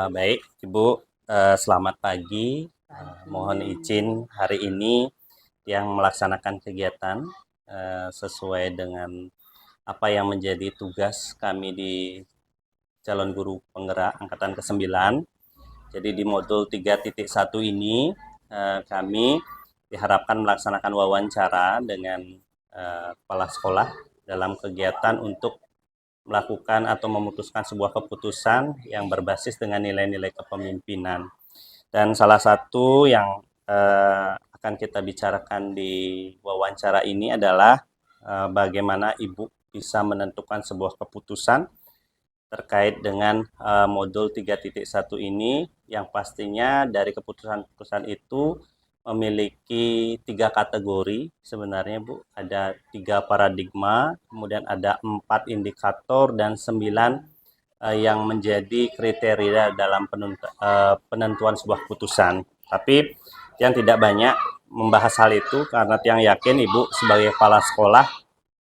Baik, Ibu, selamat pagi. Mohon izin hari ini yang melaksanakan kegiatan sesuai dengan apa yang menjadi tugas kami di calon guru penggerak angkatan ke-9. Jadi di modul 3.1 ini kami diharapkan melaksanakan wawancara dengan kepala sekolah dalam kegiatan untuk melakukan atau memutuskan sebuah keputusan yang berbasis dengan nilai-nilai kepemimpinan. Dan salah satu yang akan kita bicarakan di wawancara ini adalah bagaimana Ibu bisa menentukan sebuah keputusan terkait dengan modul 3.1 ini, yang pastinya dari keputusan-keputusan itu memiliki 3 kategori sebenarnya, Bu. Ada 3 paradigma, kemudian ada 4 indikator dan 9 yang menjadi kriteria dalam penentuan sebuah keputusan. Tapi yang tidak banyak membahas hal itu karena yang yakin Ibu sebagai kepala sekolah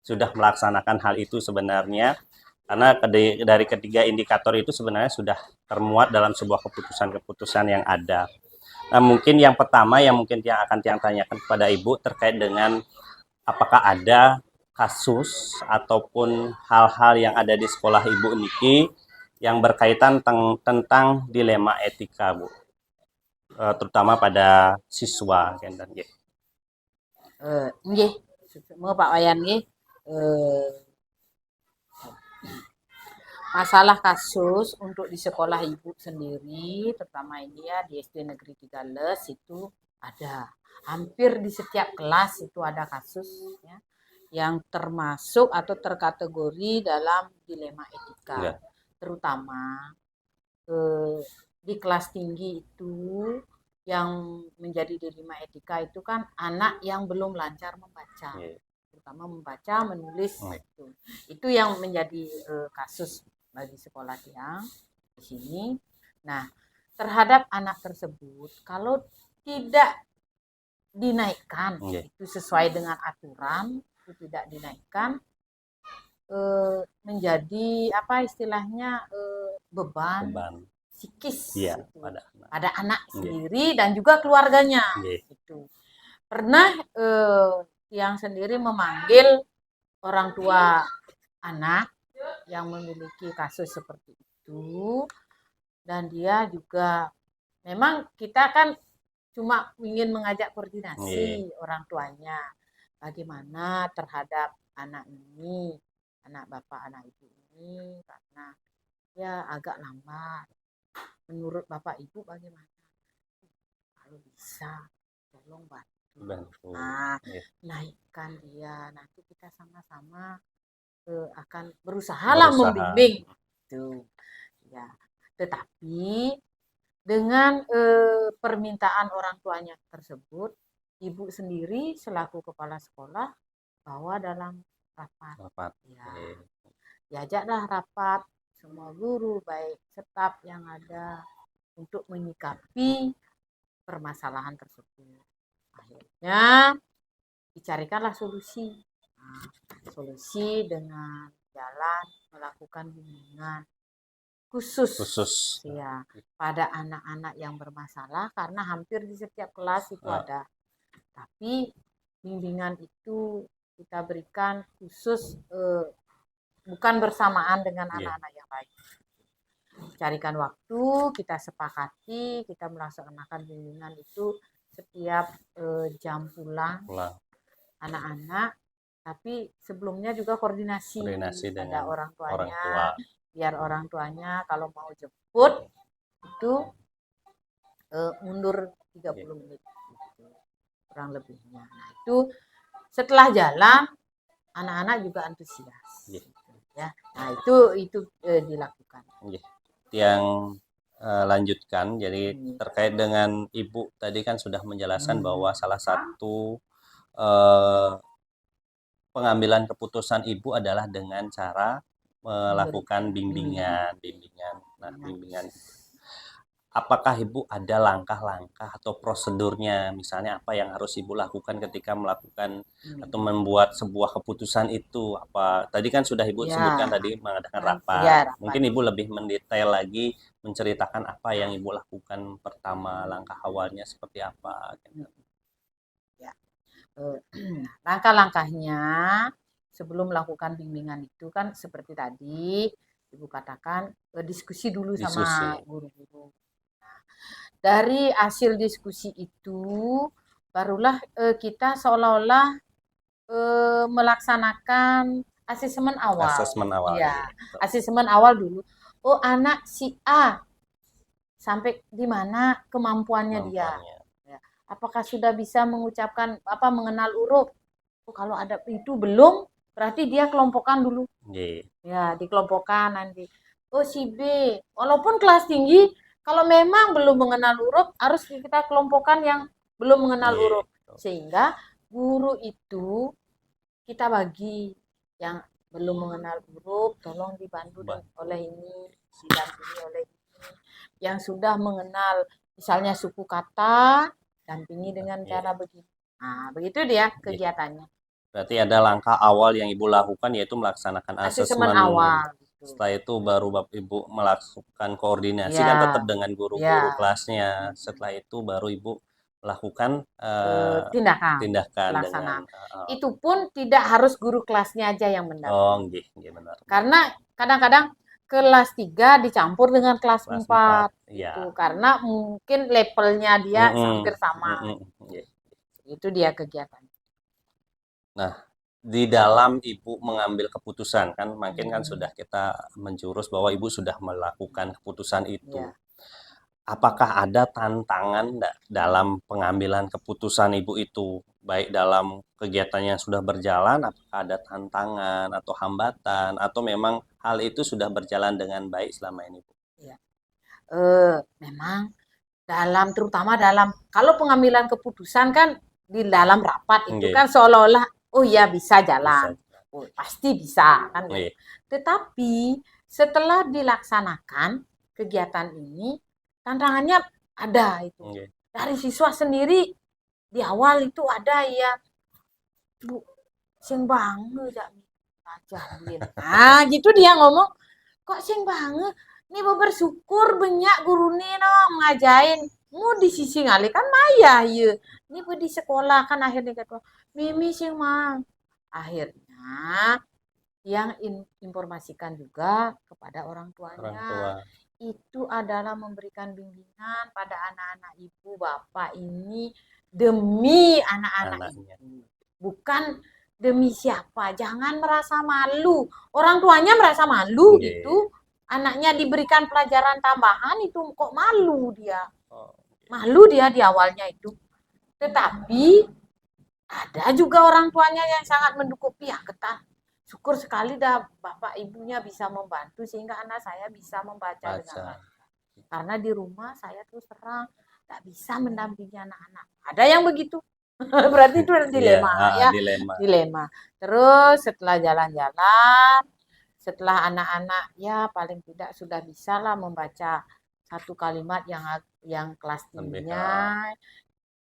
sudah melaksanakan hal itu sebenarnya, karena dari ketiga indikator itu sebenarnya sudah termuat dalam sebuah keputusan-keputusan yang ada. Nah, mungkin yang pertama yang akan Tiang tanyakan kepada Ibu terkait dengan apakah ada kasus ataupun hal-hal yang ada di sekolah Ibu niki yang berkaitan tentang dilema etika, Bu. Terutama pada siswa kan. Nggih, mau Pak Wayan nggih. Masalah kasus untuk di sekolah Ibu sendiri, terutama ini ya di SD Negeri 13 itu ada. Hampir di setiap kelas itu ada kasus ya, yang termasuk atau terkategori dalam dilema etika. Ya. Terutama di kelas tinggi itu yang menjadi dilema etika itu kan anak yang belum lancar membaca. Ya. Terutama membaca, menulis itu yang menjadi kasus bagi sekolah Tiang di sini. Nah, terhadap anak tersebut kalau tidak dinaikkan itu sesuai dengan aturan, itu tidak dinaikkan menjadi apa istilahnya beban psikis pada anak sendiri dan juga keluarganya gitu. Pernah Tiang sendiri memanggil orang tua anak yang memiliki kasus seperti itu, dan dia juga memang kita kan cuma ingin mengajak koordinasi orang tuanya bagaimana terhadap anak ini, anak bapak anak ibu ini, karena ya agak lambat. Menurut bapak ibu bagaimana? Kalau bisa tolong bantu. Nah, naikkan dia, nanti kita sama-sama akan berusaha membimbing itu ya. Tetapi dengan permintaan orang tuanya tersebut, ibu sendiri selaku kepala sekolah bawa dalam rapat. Ya, diajaklah rapat semua guru baik staf yang ada untuk menyikapi permasalahan tersebut. Akhirnya dicarikanlah solusi. Solusi dengan jalan melakukan bimbingan khusus ya pada anak-anak yang bermasalah, karena hampir di setiap kelas itu ada. Tapi bimbingan itu kita berikan khusus bukan bersamaan dengan anak-anak yang lain. Carikan waktu, kita sepakati, kita melaksanakan bimbingan itu setiap jam pulang anak-anak. Tapi sebelumnya juga koordinasi dengan orang tuanya, biar orang tuanya kalau mau jemput itu mundur 30 menit kurang lebihnya. Nah, itu setelah jalan anak-anak juga antusias. Ya. Nah, itu dilakukan. Yang lanjutkan, jadi terkait dengan Ibu tadi kan sudah menjelaskan bahwa salah satu pengambilan keputusan Ibu adalah dengan cara melakukan bimbingan. Nah, bimbingan. apakah Ibu ada langkah-langkah atau prosedurnya, misalnya apa yang harus Ibu lakukan ketika melakukan atau membuat sebuah keputusan itu? Apa tadi kan sudah Ibu sebutkan Ya, tadi mengadakan ya rapat. rapat. Mungkin Ibu lebih mendetail lagi menceritakan apa yang Ibu lakukan pertama, langkah awalnya seperti apa gitu. Ya. Langkah-langkahnya sebelum melakukan bimbingan itu kan seperti tadi Ibu katakan, diskusi dulu sama Diskusi. guru-guru. Dari hasil diskusi itu barulah kita seolah-olah melaksanakan asesmen awal. Asesmen awal, Ya, iya. asesmen awal dulu. Oh, anak si A sampai di mana kemampuannya dia. Kemampuannya. Ya. Apakah sudah bisa mengucapkan apa mengenal huruf? Oh, kalau ada itu belum, berarti dia kelompokan dulu. Iya. Ya, dikelompokkan nanti. Oh, si B, walaupun kelas tinggi, kalau memang belum mengenal huruf, harus kita kelompokkan yang belum mengenal Iya. huruf. Sehingga guru itu kita bagi yang belum mengenal huruf, tolong dibantu oleh ini, didampingi oleh ini. Yang sudah mengenal, misalnya suku kata, dampingi dengan Iya. cara begini. Nah, begitu dia kegiatannya. Berarti ada langkah awal yang Ibu lakukan yaitu melaksanakan Asesmen asesmen. awal. Gitu. Setelah itu baru Ibu melakukan koordinasi kan Ya, tetap dengan guru-guru ya. kelasnya. Setelah itu baru Ibu melakukan Tindakan tindakan dengan pelaksanaan. Itu pun tidak harus guru kelasnya aja yang oh, mendampingi. nggih, nggih benar. Karena kadang-kadang kelas 3 dicampur dengan kelas Kelas 4 iya. itu karena mungkin levelnya dia hampir sama. Nggih. Itu dia kegiatan. Nah, di dalam Ibu mengambil keputusan kan makin kan sudah kita menjurus bahwa Ibu sudah melakukan keputusan itu. Ya. Apakah ada tantangan dalam pengambilan keputusan Ibu itu? Baik dalam kegiatan yang sudah berjalan, apakah ada tantangan atau hambatan, atau memang hal itu sudah berjalan dengan baik selama ini, Bu? Ya. Memang terutama dalam kalau pengambilan keputusan kan di dalam rapat itu Nggih, kan seolah-olah oh ya bisa jalan. bisa. Oh, pasti bisa kan. Nggih, Tetapi setelah dilaksanakan kegiatan ini tantangannya ada itu. nggih, Dari siswa sendiri di awal itu ada ya Bu sing banget ya ngajarin. Nah, gitu dia ngomong, kok sing banget? Ini bersyukur banyak guru nih no ngajain. Mau di sisi ngali kan maya ya. Ini di sekolah kan akhirnya kata Mimi sing mang. Akhirnya yang informasikan juga kepada orang orang tuanya. tua. Itu adalah memberikan bimbingan pada anak-anak ibu bapak ini demi anak-anak Anaknya. itu. Bukan demi siapa. Jangan merasa malu. Orang tuanya merasa malu Nggih. itu. Anaknya diberikan pelajaran tambahan itu kok malu dia. Oh, Malu dia di awalnya itu. Tetapi ada juga orang tuanya yang sangat mendukung pihak ketan. Syukur sekali dah bapak ibunya bisa membantu sehingga anak saya bisa membaca dengan baik. Karena di rumah saya terus terang tak bisa mendampingi anak-anak. Ada yang begitu. Berarti itu dilema ya. Dilema. Terus setelah jalan-jalan, setelah anak-anak ya paling tidak sudah bisa lah membaca satu kalimat yang kelas tingginya.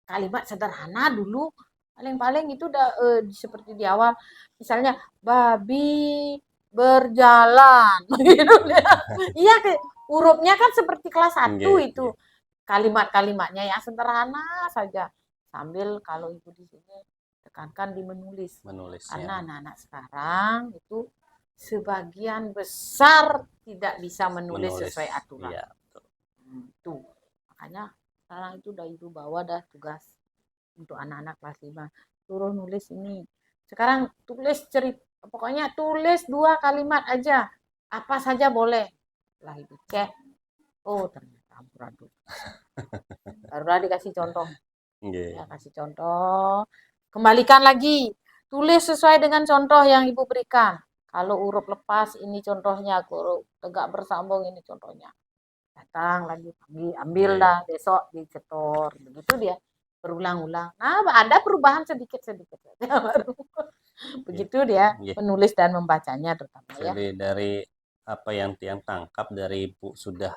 Kalimat sederhana dulu paling-paling itu udah seperti di awal misalnya babi berjalan gitu iya hurufnya kan seperti kelas 1 itu kalimat-kalimatnya yang sederhana saja sambil kalau ibu di sini tekankan di menulis karena anak-anak sekarang itu sebagian besar tidak bisa menulis sesuai aturan iya, tuh makanya sekarang itu udah ibu bawa dah tugas untuk anak-anak kelas 5 suruh nulis ini sekarang tulis cerita pokoknya tulis 2 kalimat aja apa saja boleh lah itu cek oh ternyata amburadul barulah dikasih contoh ya kasih contoh kembalikan lagi tulis sesuai dengan contoh yang ibu berikan kalau huruf lepas ini contohnya huruf tegak bersambung ini contohnya datang lagi ambil dah besok dicetor begitu dia berulang-ulang. Nah, ada perubahan sedikit-sedikit baru. Begitu dia menulis dan membacanya terutama ya. Jadi dari apa yang Tiang tangkap dari Ibu sudah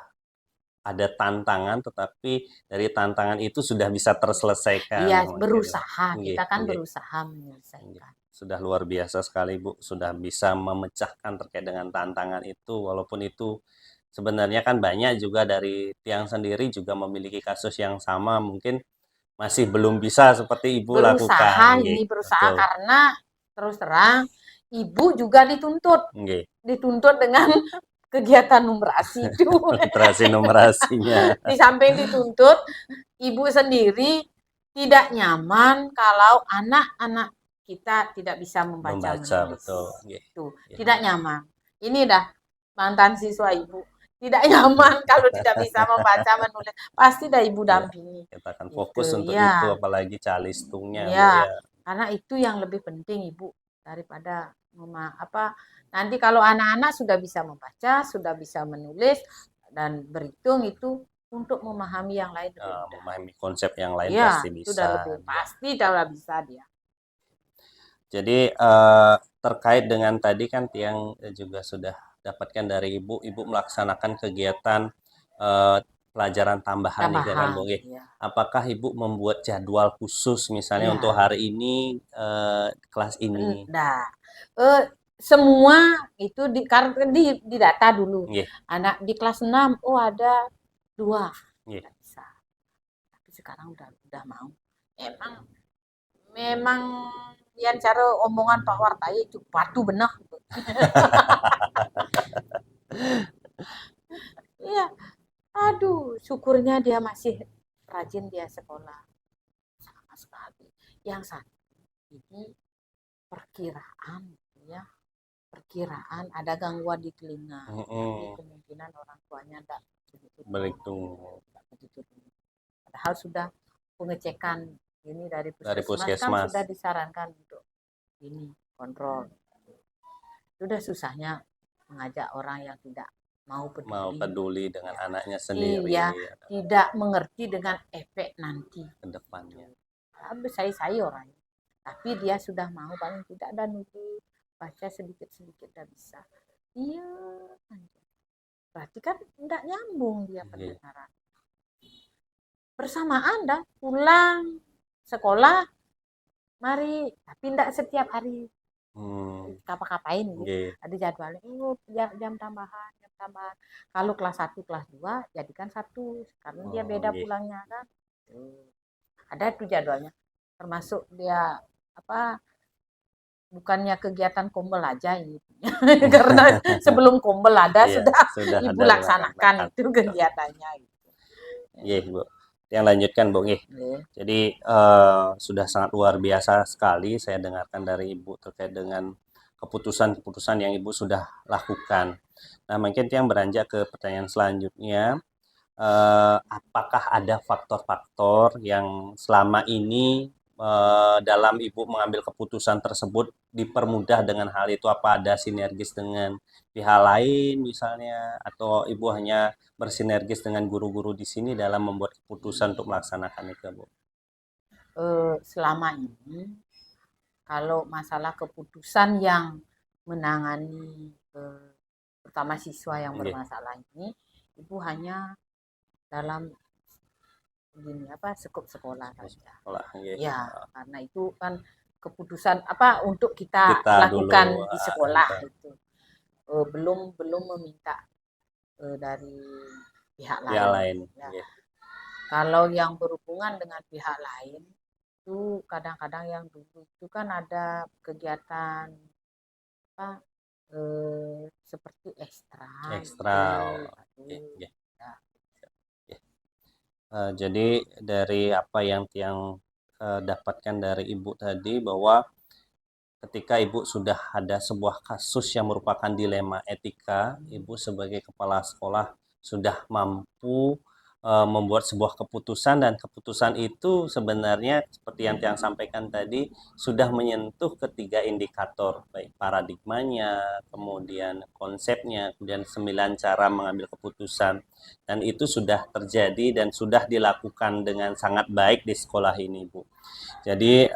ada tantangan, tetapi dari tantangan itu sudah bisa terselesaikan. Iya, Mungkin. berusaha. Nggih, Kita kan nggih, berusaha nggih. menyelesaikan. Sudah luar biasa sekali Bu, sudah bisa memecahkan terkait dengan tantangan itu, walaupun itu sebenarnya kan banyak juga dari Tiang sendiri juga memiliki kasus yang sama, mungkin masih belum bisa seperti Ibu Berusaha, lakukan. ini Nggih, berusaha betul. karena terus terang ibu juga Nggih, dituntut dengan kegiatan numerasi itu. literasi numerasinya Di samping dituntut, ibu sendiri tidak nyaman kalau anak-anak kita tidak bisa membaca membaca, menulis. betul. Nggih, Tuh, nggih. tidak nyaman. Ini dah mantan siswa ibu. Tidak nyaman kalau tidak bisa membaca menulis. Pasti dah ibu Iya, dampingi. kita akan fokus Gitu, untuk itu, ya. apalagi calistungnya, Bu, Ya, ya. karena itu yang lebih penting ibu daripada nanti kalau anak-anak sudah bisa membaca, sudah bisa menulis dan berhitung itu untuk memahami yang lain lebih mudah. Memahami konsep yang lain Ya, pasti itu udah bisa. lebih Ya. pasti udah bisa dia. Jadi terkait dengan tadi kan Tiang juga sudah dapatkan dari Ibu, Ibu melaksanakan kegiatan pelajaran tambahan nih kan Tambahan, Bu. Nggih. ya. Apakah Ibu membuat jadwal khusus misalnya untuk Iya. hari ini kelas ini? Nah, semua itu karena di data dulu. Nggih, Anak di kelas 6, oh ada 2. nggih. Nggak bisa. Tapi sekarang udah mau. Memang memang yang cara omongan Pak Wartai itu batu benar. Iya, aduh, syukurnya dia masih rajin dia sekolah. Sama sekali. Yang satu ini perkiraan ya, perkiraan ada gangguan di telinga. Tapi kemungkinan orang tuanya enggak Begitu. begitu. Padahal sudah pengecekan ini dari Dari puskesmas kan puskesmas. sudah disarankan untuk ini kontrol. Sudah susahnya mengajak orang yang tidak mau peduli dengan anaknya sendiri. Iya, tidak mengerti dengan efek nanti ke depannya. Saya orangnya, tapi dia sudah mau paling tidak ada nunggu baca sedikit-sedikit udah bisa. Iya, berarti kan tidak nyambung dia pendengaran. Bersamaan dah pulang sekolah, mari, tapi tidak setiap hari. Kapain gitu. Ada jadwalnya, jam tambahan. Kalau kelas 1, kelas 2 jadikan 1 karena dia beda pulangnya kan. Ada itu jadwalnya. Termasuk dia bukannya kegiatan kombel aja ini. Karena sebelum kombel ada sudah Ibu laksanakan itu kegiatannya gitu. Iya, Bu. Yang lanjutkan, Bu. Jadi sudah sangat luar biasa sekali saya dengarkan dari Ibu terkait dengan keputusan-keputusan yang Ibu sudah lakukan. Nah, mungkin yang beranjak ke pertanyaan selanjutnya, apakah ada faktor-faktor yang selama ini dalam Ibu mengambil keputusan tersebut dipermudah dengan hal itu? Apa ada sinergis dengan pihak lain misalnya, atau Ibu hanya bersinergis dengan guru-guru di sini dalam membuat keputusan untuk melaksanakan itu, Bu? Selama ini kalau masalah keputusan yang menangani pertama siswa yang bermasalah ini, Ibu hanya dalam skup sekolah saja. Ya, karena itu kan keputusan untuk kita lakukan dulu, di sekolah itu. Belum meminta dari pihak lain. Ya. Kalau yang berhubungan dengan pihak lain itu kadang-kadang yang dulu itu kan ada kegiatan seperti ekstra. Jadi dari apa yang Tiang dapatkan dari Ibu tadi, bahwa ketika Ibu sudah ada sebuah kasus yang merupakan dilema etika, Ibu sebagai kepala sekolah sudah mampu membuat sebuah keputusan, dan keputusan itu sebenarnya seperti yang Tiang sampaikan tadi sudah menyentuh ketiga indikator, baik paradigmanya, kemudian konsepnya, kemudian 9 cara mengambil keputusan, dan itu sudah terjadi dan sudah dilakukan dengan sangat baik di sekolah ini, Bu. Jadi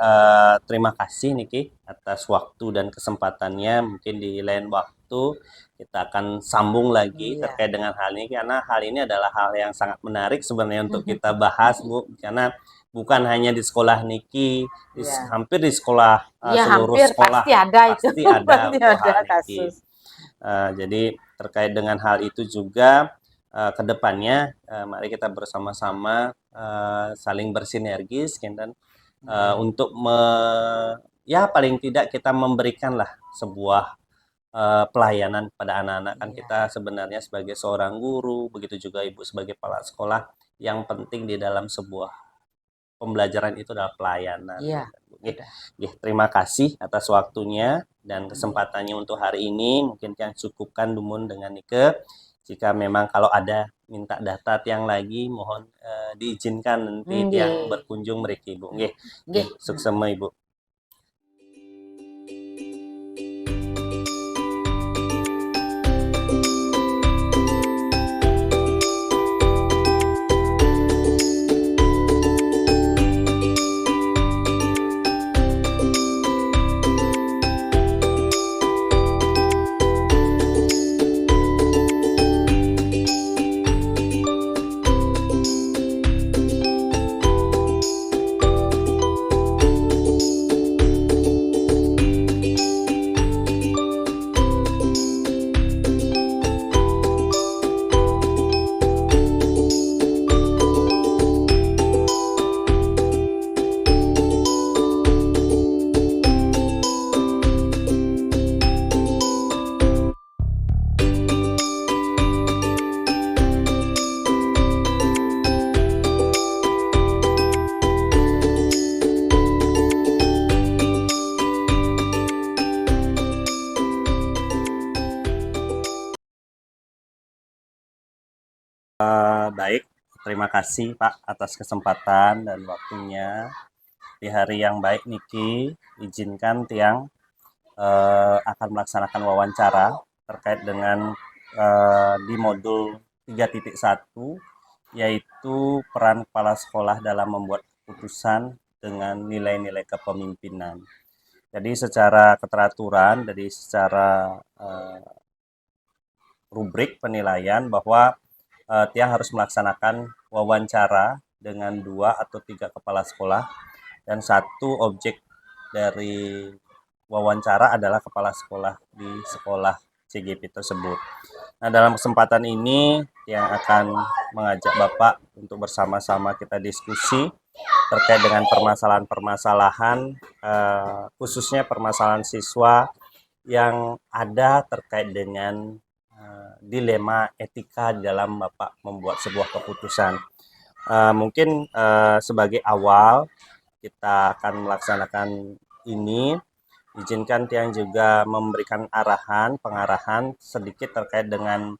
terima kasih Niki atas waktu dan kesempatannya. Mungkin di lain waktu kita akan sambung lagi Iya. terkait dengan hal ini karena hal ini adalah hal yang sangat menarik sebenarnya untuk kita bahas, Bu. Karena bukan hanya di sekolah Niki, Iya. hampir di sekolah Iya, seluruh hampir sekolah pasti ada itu. pasti ada Pasti untuk ada hal Niki. kasus. Jadi terkait dengan hal itu juga ke depannya mari kita bersama-sama saling bersinergis dan untuk ya paling tidak kita memberikanlah sebuah pelayanan pada anak-anak. Kan Iya. kita sebenarnya sebagai seorang guru, begitu juga ibu sebagai kepala sekolah, yang penting di dalam sebuah pembelajaran itu adalah pelayanan. Iya. Terima kasih atas waktunya dan Iya. kesempatannya untuk hari ini. Mungkin yang cukupkan Dumun dengan Nike. Jika memang kalau ada minta data tiang lagi, mohon diizinkan nanti tiang Nggih. berkunjung mereka Ibu. Nggih, Nggih. sukses semua Ibu. Baik, terima kasih Pak atas kesempatan dan waktunya. Di hari yang baik Niki, izinkan Tiang akan melaksanakan wawancara terkait dengan di modul 3.1 yaitu peran kepala sekolah dalam membuat keputusan dengan nilai-nilai kepemimpinan. Jadi secara keteraturan, dari secara rubrik penilaian bahwa Tiang harus melaksanakan wawancara dengan 2 atau 3 kepala sekolah dan satu objek dari wawancara adalah kepala sekolah di sekolah CGP tersebut. Nah, dalam kesempatan ini yang akan mengajak Bapak untuk bersama-sama kita diskusi terkait dengan permasalahan-permasalahan khususnya permasalahan siswa yang ada terkait dengan dilema etika dalam Bapak membuat sebuah keputusan. Mungkin sebagai awal kita akan melaksanakan ini, izinkan Tiang juga memberikan pengarahan sedikit terkait dengan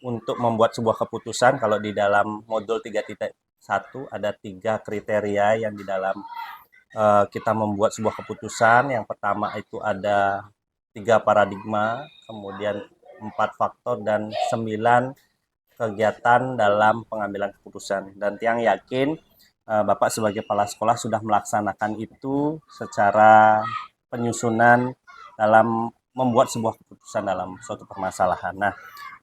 untuk membuat sebuah keputusan. Kalau di dalam modul 3.1 ada 3 kriteria yang di dalam kita membuat sebuah keputusan. Yang pertama itu ada 3 paradigma, kemudian 4 faktor dan 9 kegiatan dalam pengambilan keputusan. Dan Tiang yakin Bapak sebagai kepala sekolah sudah melaksanakan itu secara penyusunan dalam membuat sebuah keputusan dalam suatu permasalahan. Nah,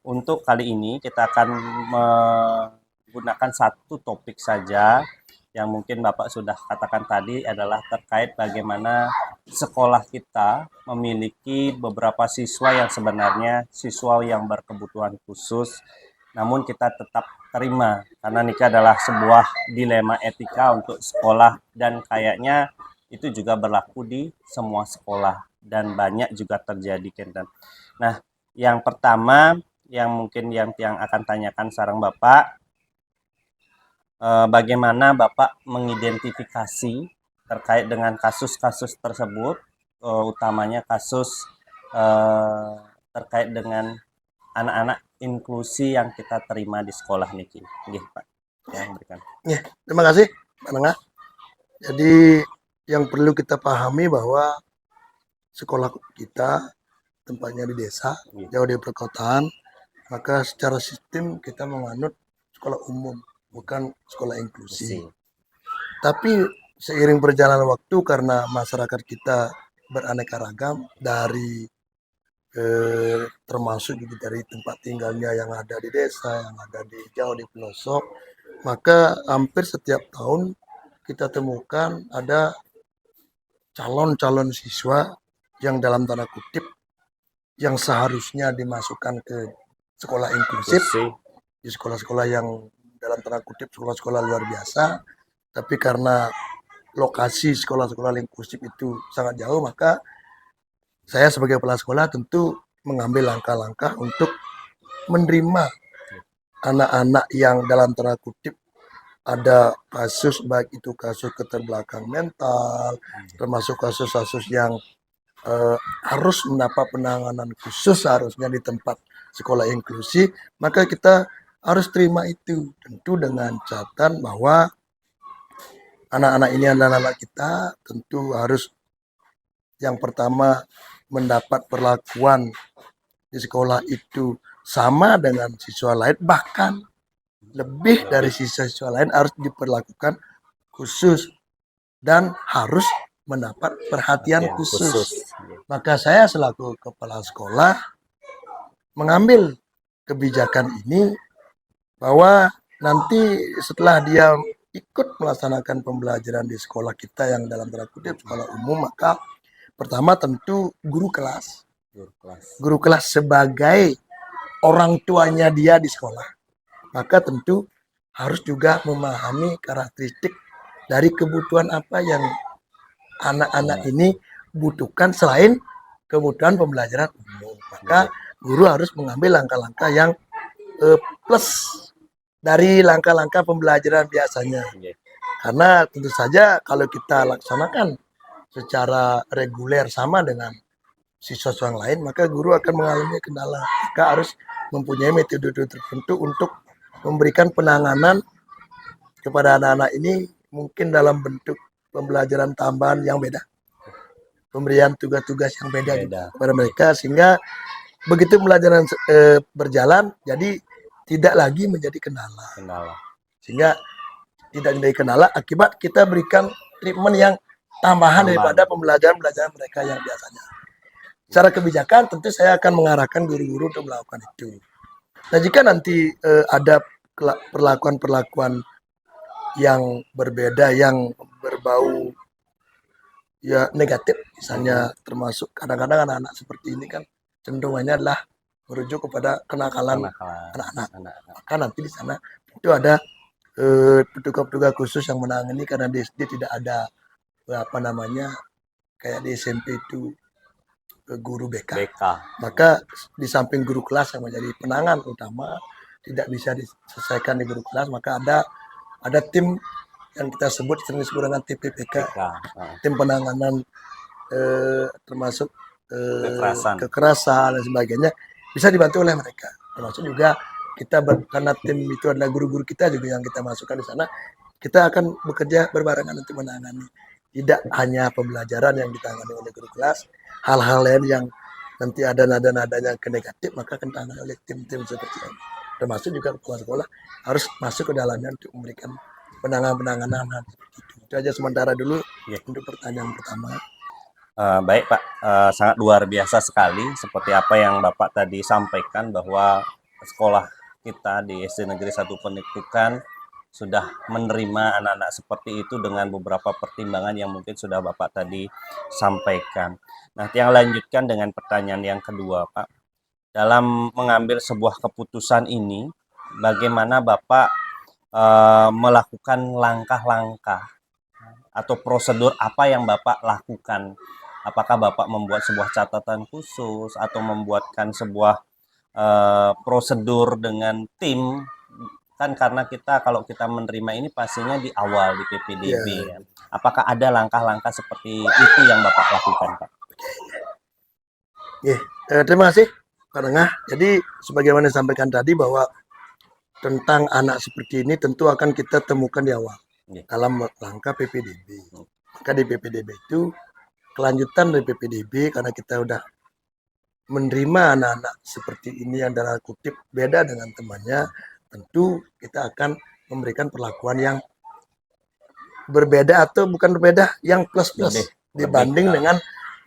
untuk kali ini kita akan menggunakan satu topik saja yang mungkin Bapak sudah katakan tadi adalah terkait bagaimana sekolah kita memiliki beberapa siswa yang sebenarnya siswa yang berkebutuhan khusus, namun kita tetap terima karena ini adalah sebuah dilema etika untuk sekolah dan kayaknya itu juga berlaku di semua sekolah dan banyak juga terjadi Kenten. Nah, yang pertama yang mungkin yang akan tanyakan sarang Bapak, bagaimana Bapak mengidentifikasi terkait dengan kasus-kasus tersebut, utamanya kasus terkait dengan anak-anak inklusi yang kita terima di sekolah niki. Nggih, Pak. Yang berikan. Terima kasih, Pak Nengah. Jadi yang perlu kita pahami bahwa sekolah kita tempatnya di desa, jauh dari perkotaan, maka secara sistem kita menganut sekolah umum. bukan sekolah inklusi. Inklusi. Tapi seiring berjalan waktu karena masyarakat kita beraneka ragam dari termasuk juga dari tempat tinggalnya yang ada di desa, yang ada di jauh di pelosok, maka hampir setiap tahun kita temukan ada calon-calon siswa yang dalam tanda kutip yang seharusnya dimasukkan ke sekolah inklusif, Inklusi. di sekolah-sekolah yang dalam tanda kutip sekolah-sekolah luar biasa, tapi karena lokasi sekolah-sekolah inklusif itu sangat jauh, maka saya sebagai kepala sekolah tentu mengambil langkah-langkah untuk menerima anak-anak yang dalam tanda kutip ada kasus, baik itu kasus keterbelakang mental, termasuk kasus-kasus yang harus mendapat penanganan khusus seharusnya di tempat sekolah inklusi, maka kita harus terima itu, tentu dengan catatan bahwa anak-anak ini adalah anak kita, tentu harus yang pertama mendapat perlakuan di sekolah itu sama dengan siswa lain, bahkan lebih dari siswa-siswa lain harus diperlakukan khusus dan harus mendapat perhatian khusus. Maka saya selaku kepala sekolah mengambil kebijakan ini bahwa nanti setelah dia ikut melaksanakan pembelajaran di sekolah kita yang dalam tanda kutip sekolah umum, maka pertama tentu guru kelas sebagai orang tuanya dia di sekolah, maka tentu harus juga memahami karakteristik dari kebutuhan apa yang anak-anak ini butuhkan selain kebutuhan pembelajaran umum. Maka guru harus mengambil langkah-langkah yang plus dari langkah-langkah pembelajaran biasanya. Karena tentu saja kalau kita laksanakan secara reguler sama dengan siswa yang lain, maka guru akan mengalami kendala. Maka harus mempunyai metode tertentu untuk memberikan penanganan kepada anak-anak ini, mungkin dalam bentuk pembelajaran tambahan yang beda, pemberian tugas-tugas yang beda juga kepada mereka, sehingga begitu pembelajaran berjalan, jadi tidak lagi menjadi kendala. Sehingga tidak menjadi kendala akibat kita berikan treatment yang tambahan daripada pembelajaran mereka yang biasanya. Secara kebijakan tentu saya akan mengarahkan guru-guru untuk melakukan itu. Nah, jika nanti ada perlakuan-perlakuan yang berbeda, yang berbau ya negatif, misalnya termasuk kadang-kadang anak-anak seperti ini kan cenderungannya adalah merujuk kepada kenakalan anak-anak. Maka nanti di sana itu ada petugas-petugas khusus yang menangani, karena di SD tidak ada kayak di SMP itu guru BK. Maka di samping guru kelas yang menjadi penangan utama tidak bisa diselesaikan di guru kelas, maka ada tim yang kita sebut dengan TPPK, tim penanganan termasuk kekerasan dan sebagainya, bisa dibantu oleh mereka. Termasuk juga kita karena tim itu adalah guru-guru kita juga yang kita masukkan di sana, kita akan bekerja berbarengan untuk menangani tidak hanya pembelajaran yang ditangani oleh guru kelas, hal-hal lain yang nanti ada nada-nadanya ke negatif, maka akan ditangani oleh tim-tim seperti ini. Termasuk juga kepala sekolah harus masuk ke dalamnya untuk memberikan penanganan seperti itu. Itu aja sementara dulu untuk pertanyaan pertama. Baik Pak, sangat luar biasa sekali seperti apa yang Bapak tadi sampaikan, bahwa sekolah kita di SD Negeri 1 Penitukan sudah menerima anak-anak seperti itu dengan beberapa pertimbangan yang mungkin sudah Bapak tadi sampaikan. Nah, yang lanjutkan dengan pertanyaan yang kedua, Pak. Dalam mengambil sebuah keputusan ini, bagaimana Bapak melakukan langkah-langkah atau prosedur apa yang Bapak lakukan? Apakah Bapak membuat sebuah catatan khusus atau membuatkan sebuah prosedur dengan tim? Kan karena kalau kita menerima ini pastinya di awal di PPDB. Ya. Apakah ada langkah-langkah seperti itu yang Bapak lakukan, Pak? Terima kasih Pak Tengah. Jadi sebagaimana disampaikan tadi bahwa tentang anak seperti ini tentu akan kita temukan di awal dalam langkah PPDB. Maka di PPDB itu kelanjutan dari PPDB, karena kita udah menerima anak-anak seperti ini yang dalam kutip beda dengan temannya, tentu kita akan memberikan perlakuan yang berbeda atau bukan berbeda, yang plus-plus Lebih, dibanding lebih, dengan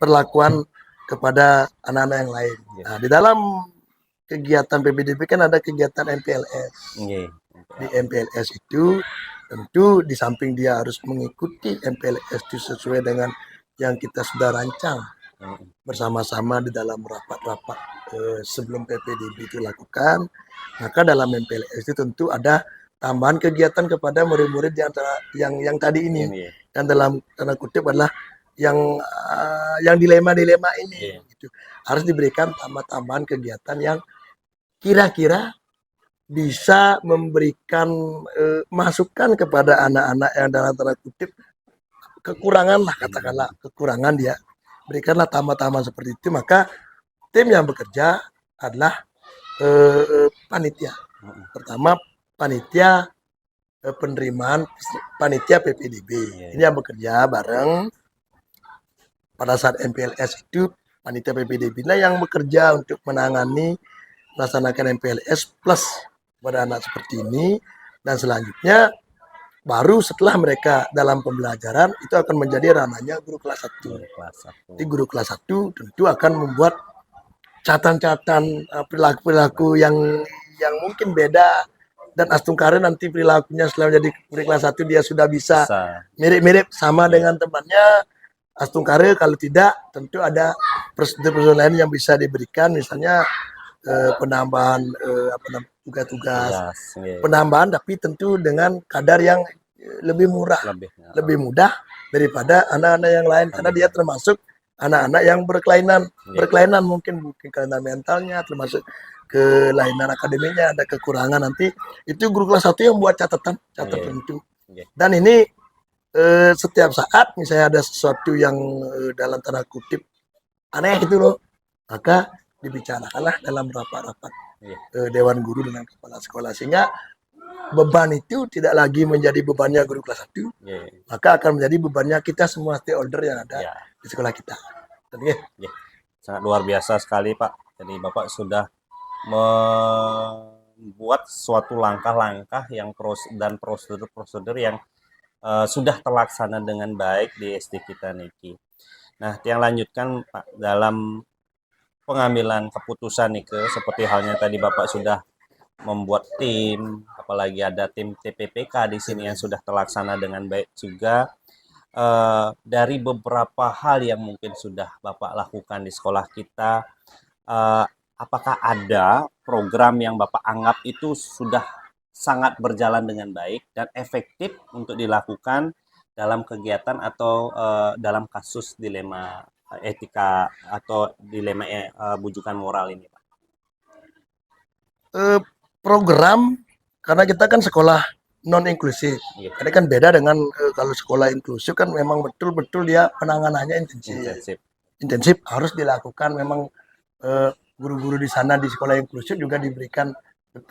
perlakuan kepada anak-anak yang lain. Iya. Nah, di dalam kegiatan PPDB kan ada kegiatan MPLS. Nggih. Di MPLS itu tentu di samping dia harus mengikuti MPLS itu sesuai dengan yang kita sudah rancang bersama-sama di dalam rapat-rapat sebelum PPDB itu lakukan, maka dalam MPLS itu tentu ada tambahan kegiatan kepada murid-murid yang tadi ini, Iya. yang dalam tanda kutip adalah yang dilema-dilema ini, Iya. gitu. Harus diberikan tambahan kegiatan yang kira-kira bisa memberikan masukan kepada anak-anak yang dalam tanda kutip kekurangan lah, katakanlah kekurangan dia, berikanlah tambah-tambahan seperti itu. Maka tim yang bekerja adalah panitia. Pertama panitia penerimaan panitia PPDB. Ini yang bekerja bareng pada saat MPLS itu, panitia PPDB lah yang bekerja untuk menangani melaksanakan MPLS plus pada anak seperti ini, dan selanjutnya baru setelah mereka dalam pembelajaran itu akan menjadi ranahnya guru kelas 1. Jadi guru kelas 1 tentu akan membuat catatan perilaku-perilaku yang mungkin beda, dan Astungkare nanti perilakunya setelah menjadi guru kelas 1 dia sudah bisa mirip-mirip sama dengan temannya. Astungkare kalau tidak tentu ada prosedur-prosedur lain yang bisa diberikan, misalnya penambahan tugas-tugas, penambahan tapi tentu dengan kadar yang lebih murah, lebih mudah daripada anak-anak yang lain, karena dia termasuk anak-anak yang berkelainan mungkin kelainan mentalnya, termasuk kelainan akademiknya, ada kekurangan. Nanti itu guru kelas 1 yang buat catatan itu. Dan ini setiap saat misalnya ada sesuatu yang dalam tanda kutip aneh gitu loh, maka dibicarakanlah dalam rapat-rapat dewan guru dengan kepala sekolah, sehingga beban itu tidak lagi menjadi bebannya guru kelas 1, maka akan menjadi bebannya kita semua stakeholder yang ada di sekolah kita. Sangat luar biasa sekali Pak. Jadi Bapak sudah membuat suatu langkah-langkah yang dan prosedur-prosedur yang sudah terlaksana dengan baik di SD kita niki. Nah, yang lanjutkan Pak dalam pengambilan keputusan nih, seperti halnya tadi Bapak sudah membuat tim, apalagi ada tim TPPK di sini yang sudah terlaksana dengan baik juga. Dari beberapa hal yang mungkin sudah Bapak lakukan di sekolah kita, apakah ada program yang Bapak anggap itu sudah sangat berjalan dengan baik dan efektif untuk dilakukan dalam kegiatan atau dalam kasus dilema etika atau dilema bujukan moral ini, Pak? Program, karena kita kan sekolah non inklusif, ini kan beda dengan kalau sekolah inklusif kan memang betul-betul dia penanganannya intensif, harus dilakukan. Memang guru-guru di sana di sekolah inklusif juga diberikan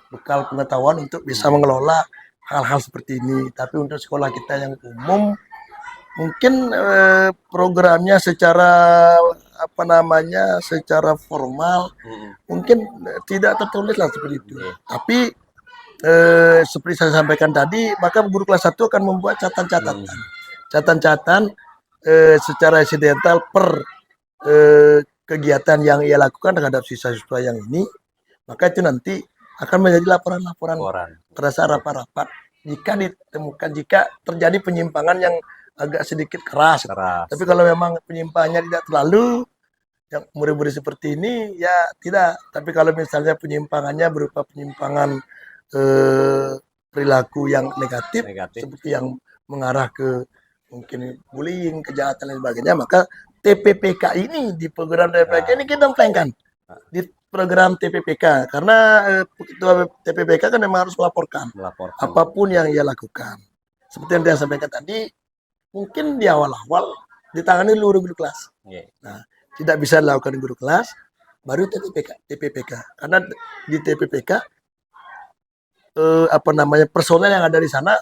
bekal pengetahuan untuk bisa mengelola hal-hal seperti ini. Tapi untuk sekolah kita yang umum, mungkin programnya secara secara formal mungkin tidak tertulis lah seperti itu. Tapi seperti saya sampaikan tadi, maka guru kelas 1 akan membuat catatan secara insidental per kegiatan yang ia lakukan terhadap siswa-siswa yang ini. Maka itu nanti akan menjadi laporan-laporan pada saat rapat-rapat jika ditemukan, jika terjadi penyimpangan yang agak sedikit keras. Tapi kalau memang penyimpangannya tidak terlalu, yang murid-murid seperti ini ya tidak. Tapi kalau misalnya penyimpangannya berupa penyimpangan perilaku yang negatif, seperti yang mengarah ke mungkin bullying, kejahatan dan sebagainya, maka TPPK ini, di program TPPK ini kita melainkan di program TPPK, karena ketua TPPK kan memang harus melaporkan apapun yang ia lakukan. Seperti yang dia sampaikan tadi, mungkin di awal-awal ditangani dulu guru kelas. Nah, tidak bisa dilakukan guru kelas, baru TPPK. Karena di TPPK personel yang ada di sana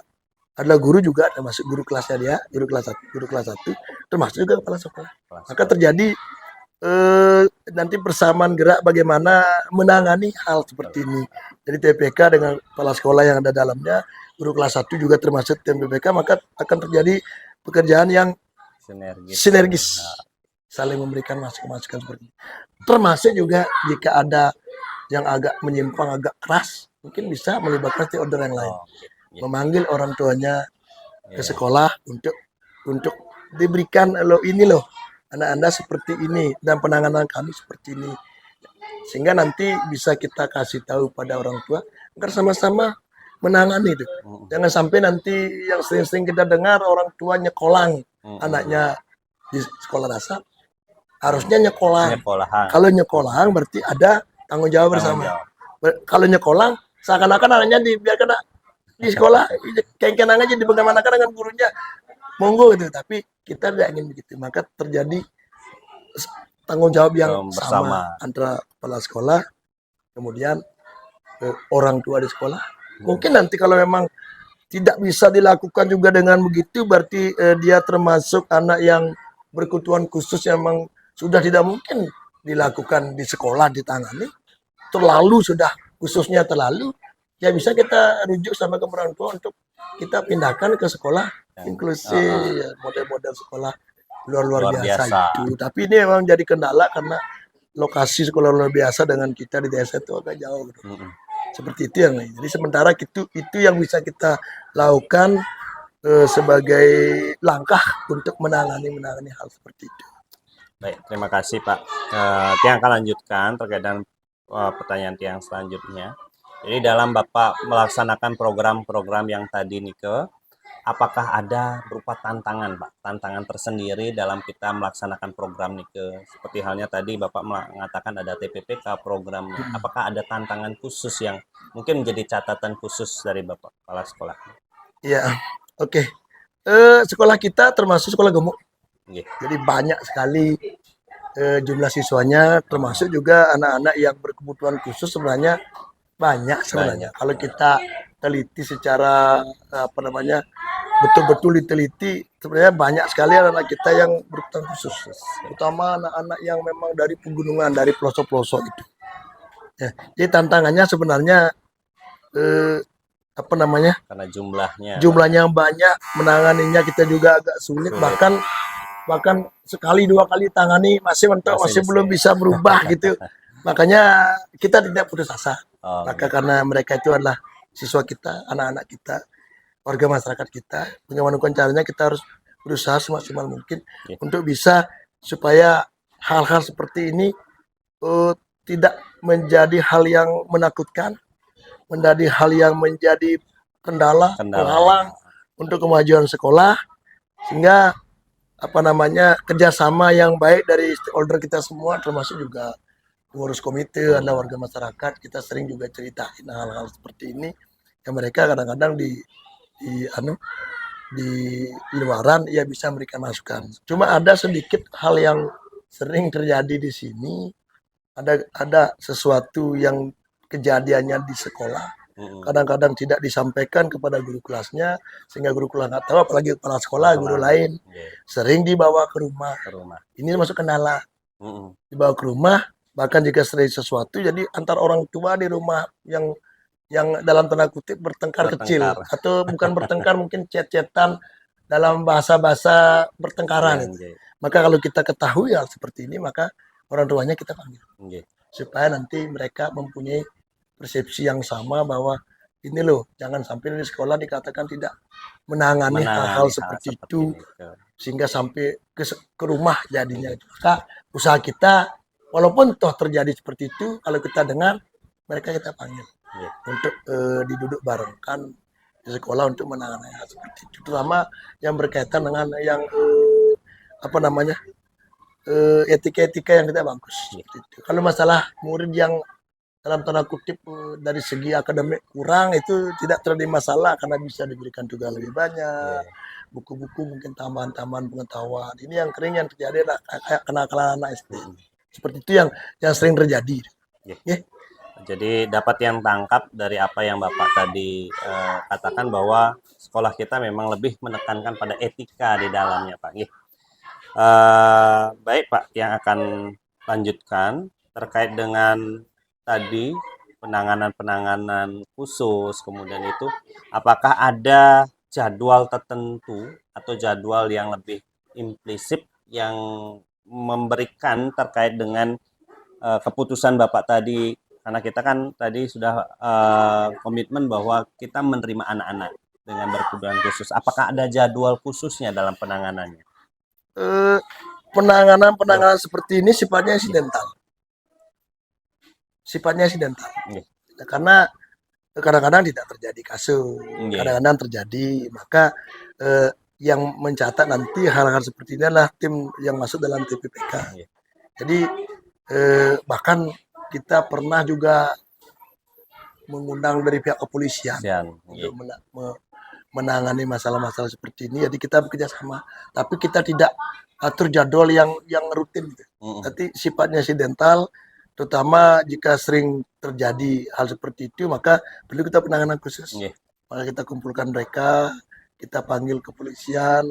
adalah guru juga, termasuk guru kelasnya dia, guru kelas 1, termasuk juga kepala sekolah. Maka terjadi nanti persamaan gerak bagaimana menangani hal seperti ini. Jadi TPK dengan kepala sekolah yang ada dalamnya, guru kelas 1 juga termasuk tim PPK, maka akan terjadi pekerjaan yang sinergis, saling memberikan masukan-masukan seperti itu. Termasuk juga jika ada yang agak menyimpang, agak keras, mungkin bisa melibatkan stakeholder yang lain, memanggil orang tuanya ke sekolah untuk diberikan ini loh, anak-anda seperti ini dan penanganan kami seperti ini, sehingga nanti bisa kita kasih tahu pada orang tua agar sama-sama menangani itu. Jangan sampai nanti yang sering-sering kita dengar orang tua nyekolang anaknya di sekolah dasar, harusnya nyekolang. Kalau nyekolang berarti ada tanggung jawab bersama. Kalau nyekolang seakan-akan anaknya dibiarkan di sekolah kenang aja, dibagaimanakan dengan gurunya, monggo gitu. Tapi kita tidak ingin begitu, maka terjadi tanggung jawab yang sama antara kepala sekolah kemudian orang tua di sekolah. Mungkin nanti kalau memang tidak bisa dilakukan juga dengan begitu, berarti dia termasuk anak yang berkebutuhan khusus yang memang sudah tidak mungkin dilakukan di sekolah, ditangani terlalu, sudah khususnya terlalu, ya bisa kita rujuk sama ke orang tua untuk kita pindahkan ke sekolah inklusi, model-model sekolah luar biasa itu. Tapi ini memang jadi kendala karena lokasi sekolah luar biasa dengan kita di desa itu agak jauh gitu. Seperti itu yang lain. Jadi sementara itu yang bisa kita lakukan sebagai langkah untuk menangani hal seperti itu. Baik, terima kasih Pak. Tiang akan lanjutkan terkait dengan pertanyaan Tiang selanjutnya. Jadi dalam Bapak melaksanakan program-program yang tadi Nike, apakah ada berupa tantangan Pak? Tantangan tersendiri dalam kita melaksanakan program Nike. Seperti halnya tadi Bapak mengatakan ada TPPK programnya. Apakah ada tantangan khusus yang mungkin menjadi catatan khusus dari Bapak kepala sekolah? Iya, oke. Sekolah kita termasuk sekolah gemuk. Jadi banyak sekali jumlah siswanya, termasuk juga anak-anak yang berkebutuhan khusus sebenarnya banyak sebenarnya. Kalau kita teliti secara betul-betul diteliti, sebenarnya banyak sekali anak-anak kita yang berkebutuhan khusus, terutama anak-anak yang memang dari pegunungan, dari pelosok-pelosok itu. Ya, jadi tantangannya sebenarnya karena jumlahnya banyak, menanganinya kita juga agak sulit. Bahkan sekali dua kali tangani masih mentok, masih belum bisa berubah gitu. Makanya kita tidak putus asa. Maka karena mereka itu adalah siswa kita, anak-anak kita, warga masyarakat kita, bagaimana caranya kita harus berusaha semaksimal mungkin untuk bisa supaya hal-hal seperti ini tidak menjadi hal yang menakutkan, menjadi hal yang menjadi kendala, penghalang untuk kemajuan sekolah, sehingga kerjasama yang baik dari stakeholder kita semua, termasuk juga pengurus komite, ada warga masyarakat, kita sering juga ceritain hal-hal seperti ini yang mereka kadang-kadang di luaran ya bisa memberikan masukan. Cuma ada sedikit hal yang sering terjadi di sini, ada sesuatu yang kejadiannya di sekolah, kadang-kadang tidak disampaikan kepada guru kelasnya, sehingga guru kelas nggak tahu, apalagi kepala sekolah, guru lain sering dibawa ke rumah. Ini masuk kendala, dibawa ke rumah, bahkan jika terjadi sesuatu, jadi antar orang tua di rumah yang dalam tanda kutip bertengkar kecil, atau bukan bertengkar, mungkin chat-chatan dalam bahasa-bahasa bertengkaran. Maka kalau kita ketahui hal seperti ini, maka orang tuanya kita panggil supaya nanti mereka mempunyai persepsi yang sama bahwa ini loh, jangan sampai di sekolah dikatakan tidak menangani hal-hal seperti itu, sehingga sampai ke rumah jadinya. Maka usaha kita, walaupun toh terjadi seperti itu, kalau kita dengar, mereka kita panggil untuk diduduk barengkan di sekolah untuk menangani hal seperti itu, terutama yang berkaitan dengan yang etika-etika yang tidak bagus. Kalau masalah murid yang dalam tanda kutip dari segi akademik kurang, itu tidak terjadi masalah karena bisa diberikan tugas lebih banyak, buku-buku mungkin tambahan-tambahan pengetahuan. Ini yang kering yang terjadi adalah kenakalan anak SD. Seperti itu yang sering terjadi. Jadi dapat yang tangkap dari apa yang Bapak tadi katakan bahwa sekolah kita memang lebih menekankan pada etika di dalamnya, Pak. Baik Pak, yang akan lanjutkan terkait dengan tadi penanganan-penanganan khusus, kemudian itu apakah ada jadwal tertentu atau jadwal yang lebih implisit yang memberikan terkait dengan keputusan Bapak tadi, karena kita kan tadi sudah komitmen bahwa kita menerima anak-anak dengan berkebutuhan khusus. Apakah ada jadwal khususnya dalam penanganannya? Eh, penanganan seperti ini sifatnya insidental. Nggih. Karena kadang-kadang tidak terjadi kasus, Nggih. kadang-kadang terjadi, maka yang mencatat nanti hal-hal seperti ini adalah tim yang masuk dalam TPPK. Nggih. Jadi bahkan kita pernah juga mengundang dari pihak kepolisian Sian. untuk Nggih. menangani masalah-masalah seperti ini. Jadi kita bekerja sama, tapi kita tidak atur jadwal yang rutin. Tapi sifatnya insidental, terutama jika sering terjadi hal seperti itu, maka perlu kita penanganan khusus. Nggih. Maka kita kumpulkan mereka, kita panggil kepolisian.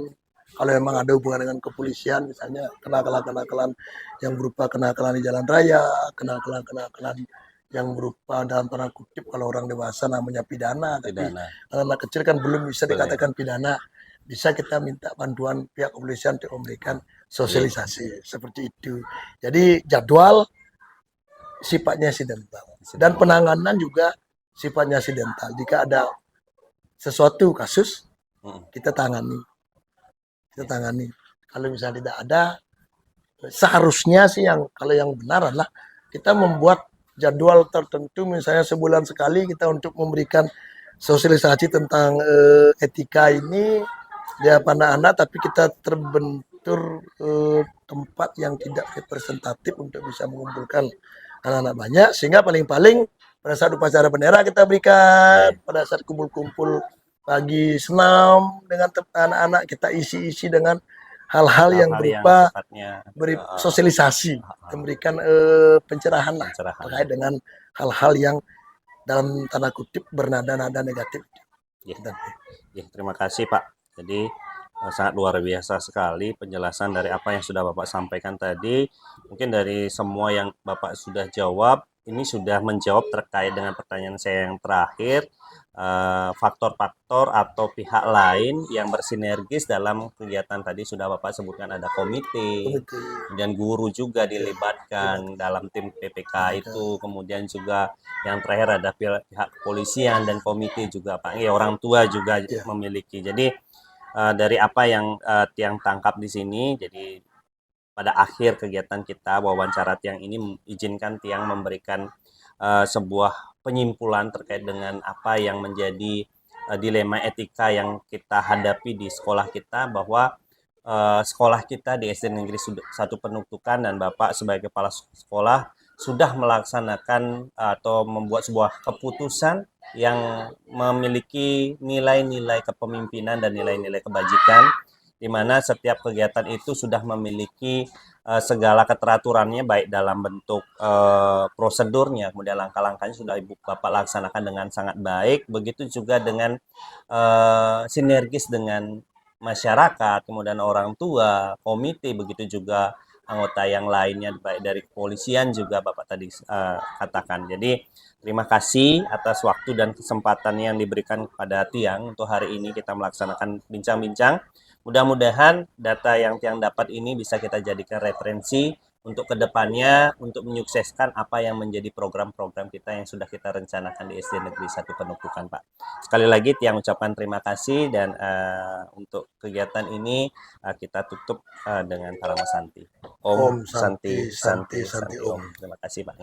Kalau memang ada hubungan dengan kepolisian, misalnya kenakalan-kenakalan yang berupa kenakalan di jalan raya, kenakalan-kenakalan yang berupa dalam tanda kutip kalau orang dewasa namanya pidana, tapi Pidana. anak kecil kan belum bisa Boleh. dikatakan pidana. Bisa kita minta bantuan pihak kepolisian untuk memberikan sosialisasi seperti itu. Jadi jadwal sifatnya insidental dan penanganan juga sifatnya insidental. Jika ada sesuatu kasus kita tangani. Kalau misalnya tidak ada, seharusnya sih kalau yang benar adalah kita membuat jadwal tertentu, misalnya sebulan sekali kita untuk memberikan sosialisasi tentang etika ini ya anak-anak, tapi kita terbentur tempat yang tidak representatif untuk bisa mengumpulkan anak-anak banyak, sehingga paling-paling pada saat upacara bendera kita berikan, pada saat kumpul-kumpul pagi senam dengan anak-anak kita isi dengan hal-hal yang berupa beri sosialisasi, memberikan pencerahan lah terkait dengan hal-hal yang dalam tanda kutip bernada-nada negatif. Ya, terima kasih Pak. Jadi sangat luar biasa sekali penjelasan dari apa yang sudah Bapak sampaikan tadi. Mungkin dari semua yang Bapak sudah jawab, ini sudah menjawab terkait dengan pertanyaan saya yang terakhir. Faktor-faktor atau pihak lain yang bersinergis dalam kegiatan tadi sudah Bapak sebutkan, ada komite, kemudian guru juga dilibatkan dalam tim PPK itu, kemudian juga yang terakhir ada pihak kepolisian dan komite juga Pak, orang tua juga memiliki. Jadi dari apa yang Tiang tangkap di sini, jadi pada akhir kegiatan kita wawancara Tiang ini izinkan Tiang memberikan sebuah penyimpulan terkait dengan apa yang menjadi dilema etika yang kita hadapi di sekolah kita, bahwa sekolah kita di SD Negeri 1 Penutukan dan Bapak sebagai kepala sekolah sudah melaksanakan atau membuat sebuah keputusan yang memiliki nilai-nilai kepemimpinan dan nilai-nilai kebajikan, di mana setiap kegiatan itu sudah memiliki segala keteraturannya, baik dalam bentuk prosedurnya, kemudian langkah-langkahnya sudah Bapak laksanakan dengan sangat baik. Begitu juga dengan sinergis dengan masyarakat, kemudian orang tua, komite, begitu juga anggota yang lainnya, baik dari kepolisian juga Bapak tadi katakan. Jadi terima kasih atas waktu dan kesempatan yang diberikan kepada Tiang untuk hari ini kita melaksanakan bincang-bincang. Mudah-mudahan data yang Tiang dapat ini bisa kita jadikan referensi untuk kedepannya, untuk menyukseskan apa yang menjadi program-program kita yang sudah kita rencanakan di SD Negeri 1 Penutukan, Pak. Sekali lagi Tiang ucapkan terima kasih, dan untuk kegiatan ini kita tutup dengan Parama Santi. Om Santi Santi Santi Om. Terima kasih Pak.